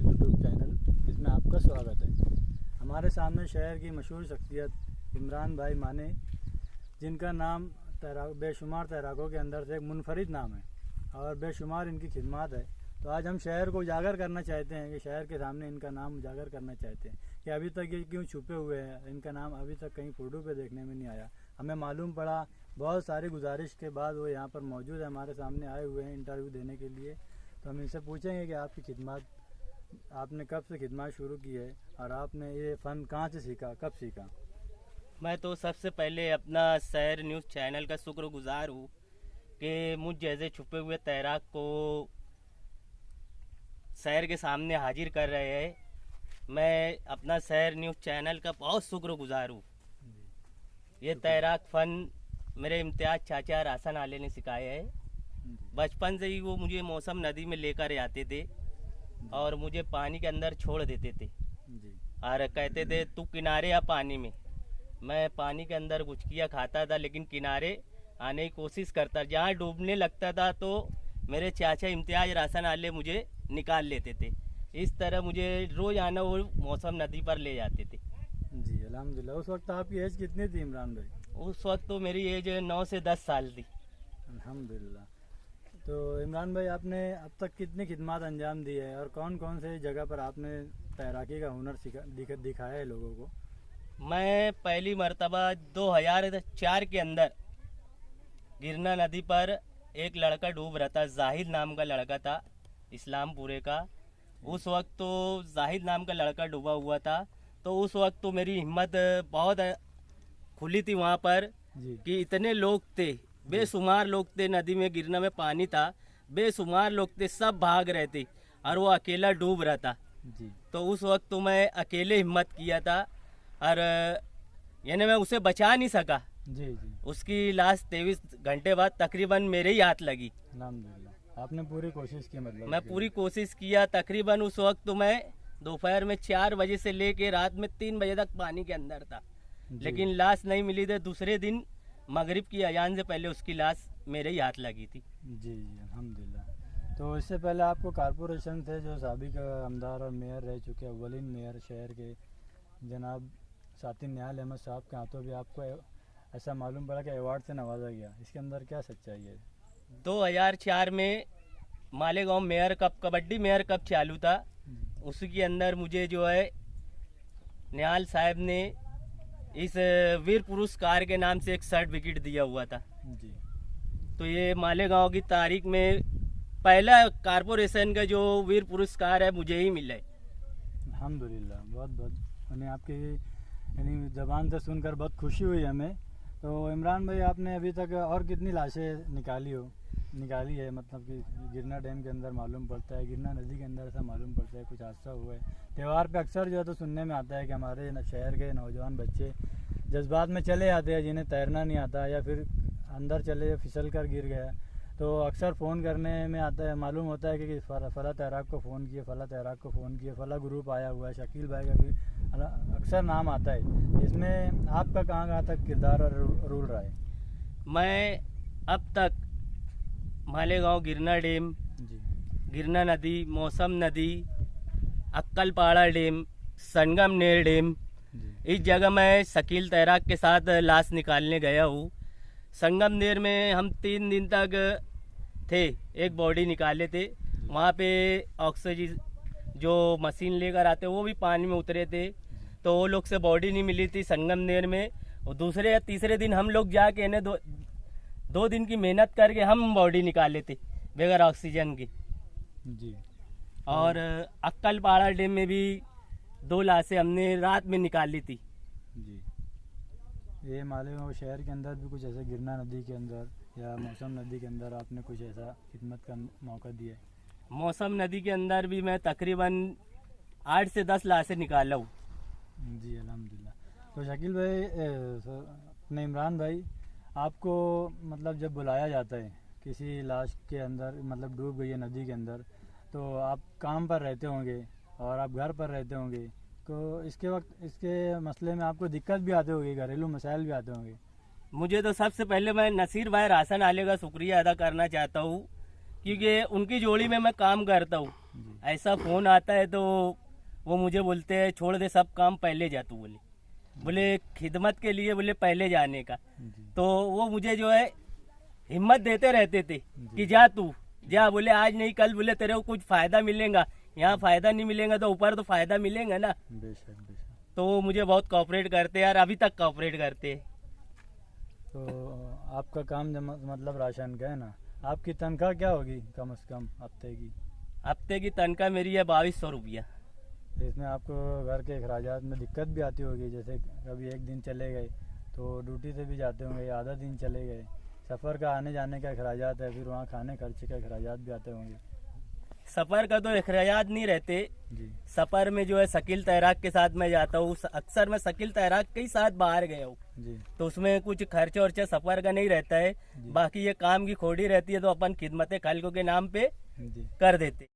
YouTube channel, इसमें आपका स्वागत है। हमारे सामने शहर की मशहूर शख्सियत इमरान भाई माने, जिनका नाम बेशुमार तैराकों के अंदर से एक मुनफरिद नाम है और बेशुमार इनकी खिदमत है। तो आज हम शहर को उजागर करना चाहते हैं कि शहर के सामने इनका नाम उजागर करना चाहते हैं कि अभी तक ये क्यों छुपे हुए हैं, इनका नाम अभी तक कहीं फ़ोटो पे देखने में नहीं आया। हमें मालूम पड़ा, बहुत सारी गुजारिश के बाद वो यहाँ पर मौजूद है, हमारे सामने आए हुए हैं इंटरव्यू देने के लिए। तो हम इनसे पूछेंगे कि आपकी खिदमत, आपने कब से खिदमत शुरू की है और आपने ये फ़न कहाँ से सीखा, कब सीखा? मैं तो सबसे पहले अपना शहर न्यूज़ चैनल का शुक्रगुजार हूँ कि मुझ जैसे छुपे हुए तैराक को शहर के सामने हाजिर कर रहे हैं। मैं अपना शहर न्यूज़ चैनल का बहुत शुक्रगुजार हूँ। ये तैराक फ़न मेरे इम्तियाज़ चाचा रासन आले ने सिखाया है। बचपन से ही वो मुझे मौसम नदी में लेकर आते थे और मुझे पानी के अंदर छोड़ देते थे और कहते थे तू किनारे आ पानी में। मैं पानी के अंदर गुचकिया खाता था, लेकिन किनारे आने की कोशिश करता। जहाँ डूबने लगता था तो मेरे चाचा इम्तियाज़ रासन आले मुझे निकाल लेते थे। इस तरह मुझे रोज़ाना वो मौसम नदी पर ले जाते थे। जी अल्हम्दुलिल्लाह। उस वक्त आपकी एज कितनी थी इमरान भाई? उस वक्त तो मेरी एज 9 से 10 साल थी। अल्हम्दुलिल्लाह। तो इमरान भाई, आपने अब तक कितनी खिदमत अंजाम दी है और कौन कौन से जगह पर आपने तैराकी का हुनर दिखाया है लोगों को? मैं पहली मर्तबा 2004 के अंदर गिरना नदी पर एक लड़का डूब रहा था, जाहिद नाम का लड़का था, इस्लामपुरे का। उस वक्त तो जाहिद नाम का लड़का डूबा हुआ था। तो उस वक्त तो मेरी हिम्मत बहुत खुली थी वहाँ पर कि इतने लोग थे, बेशुमार लोग थे। नदी में गिरना में पानी था, बेशुमार लोग थे, सब भाग रहे थे और वो अकेला डूब रहा था जी। तो उस वक्त तो मैं अकेले हिम्मत किया था और यानी मैं उसे बचा नहीं सका। जी जी। उसकी लाश 23 घंटे बाद तकरीबन मेरे ही हाथ लगी। अल्हम्दुलिल्लाह, आपने पूरी कोशिश की मतलब? मैं पूरी कोशिश किया। तकरीबन उस वक्त तो मैं दोपहर में 4 बजे से लेके रात में 3 बजे तक पानी के अंदर था, लेकिन लाश नहीं मिली थी। दूसरे दिन मगरिब की अजान से पहले उसकी लाश मेरे ही हाथ लगी थी। जी जी अल्हम्दुलिल्लाह। तो इससे पहले आपको कॉरपोरेशन से जो साबिक आमदार और मेयर रह चुके अव्वलीन मेयर शहर के जनाब साथी निहाल अहमद साहब के हाथों भी आपको ऐसा मालूम पड़ा कि अवार्ड से नवाजा गया, इसके अंदर क्या सच्चाई है? 2004 में Malegaon mayor cup, kabaddi mayor cup चालू था, उसके अंदर मुझे जो है निहाल साहब ने इस वीर पुरस्कार के नाम से एक सर्टिफिकेट दिया हुआ था। जी। तो ये मालेगांव की तारीख में पहला कारपोरेशन का जो वीर पुरस्कार है मुझे ही मिला है। अल्हम्दुलिल्लाह, बहुत बहुत हमें आपकी यानी ज़बान से सुनकर बहुत खुशी हुई हमें। तो इमरान भाई, आपने अभी तक और कितनी लाशें निकाली है? मतलब कि गिरना डैम के अंदर मालूम पड़ता है, गिरना नदी के अंदर ऐसा मालूम पड़ता है कुछ हादसा हुआ है। त्यौहार पे अक्सर जो है तो सुनने में आता है कि हमारे शहर के नौजवान बच्चे जज्बात में चले जाते हैं, जिन्हें तैरना नहीं आता या फिर अंदर चले फिसल कर गिर गया, तो अक्सर फ़ोन करने में आता है, मालूम होता है कि फ़ला तैराक को फ़ोन किए, फ़ला तैराक को फ़ोन किए, फ़ला ग्रुप आया हुआ है, शकील भाई का भी अक्सर नाम आता है। इसमें आपका कहाँ तक किरदार और रोल रहा है? मैं अब तक मालेगांव गिरना डैम, गिरना नदी, मौसम नदी, अक्कलपाड़ा डैम, संगम नेर डैम, इस जगह मैं शकील तैराक के साथ लाश निकालने गया हूँ। संगम नेर में हम 3 दिन तक थे, एक बॉडी निकाले थे। वहाँ पे ऑक्सीजन जो मशीन लेकर आते वो भी पानी में उतरे थे, तो वो लोग से बॉडी नहीं मिली थी संगम नेर में। और दूसरे या तीसरे दिन हम लोग जाके इन्हें 2 दिन की मेहनत करके हम बॉडी निकाले थे बगैर ऑक्सीजन की। जी। और अक्कलपाड़ा डैम में भी 2 लाशें हमने रात में निकाली थी। जी। ये मालेगांव शहर के अंदर भी कुछ ऐसा गिरना नदी के अंदर या मौसम नदी के अंदर आपने कुछ ऐसा खिदमत का मौका दिया है? मौसम नदी के अंदर भी मैं तकरीबन 8 से 10 लाशें निकाला हूँ। जी अल्हम्दुलिल्लाह। तो शकील भाई, अपने इमरान भाई, आपको मतलब जब बुलाया जाता है किसी लाश के अंदर, मतलब डूब गई है नदी के अंदर, तो आप काम पर रहते होंगे और आप घर पर रहते होंगे, तो इसके वक्त इसके मसले में आपको दिक्कत भी आते होगी, घरेलू मसाइल भी आते होंगे? मुझे तो सबसे पहले मैं नसीर भाई रासन आले का शुक्रिया अदा करना चाहता हूँ क्योंकि उनकी जोड़ी में मैं काम करता हूँ। जी ऐसा फोन आता है तो वो मुझे बोलते हैं छोड़ दे सब काम, पहले जा तू, बोले खिदमत के लिए बोले पहले जाने का। जी तो वो मुझे जो है हिम्मत देते रहते थे कि जा तू जा, बोले आज नहीं कल बोले तेरे को कुछ फायदा मिलेगा, यहाँ फायदा नहीं मिलेगा तो ऊपर तो फायदा मिलेगा ना। बेशक बेशक। तो वो मुझे बहुत कोऑपरेट करते हैं यार, अभी तक कोऑपरेट करते हैं। तो आपका काम मतलब राशन का है ना, आपकी तनख्वाह क्या होगी कम से कम हफ्ते की? हफ्ते की तनख्वाह मेरी है 2200 रुपया। तो इसमें आपको घर के अखराजात में दिक्कत भी आती होगी, जैसे कभी एक दिन चले गए तो ड्यूटी से भी जाते होंगे, या आधा दिन चले गए, सफ़र का आने जाने का अखराजात है, फिर वहाँ खाने खर्चे का अखराजात भी आते होंगे। सफ़र का तो अखराजात नहीं रहते। जी सफ़र में जो है शकील तैराक के साथ मैं जाता हूँ, अक्सर मैं शकील तैराक के ही साथ बाहर गया हूँ, जी तो उसमें कुछ खर्चा वर्चा सफ़र का नहीं रहता है। जी। बाकी ये काम की खोड़ी रहती है तो अपन खिदमत खल्को के नाम पे जी। कर देते।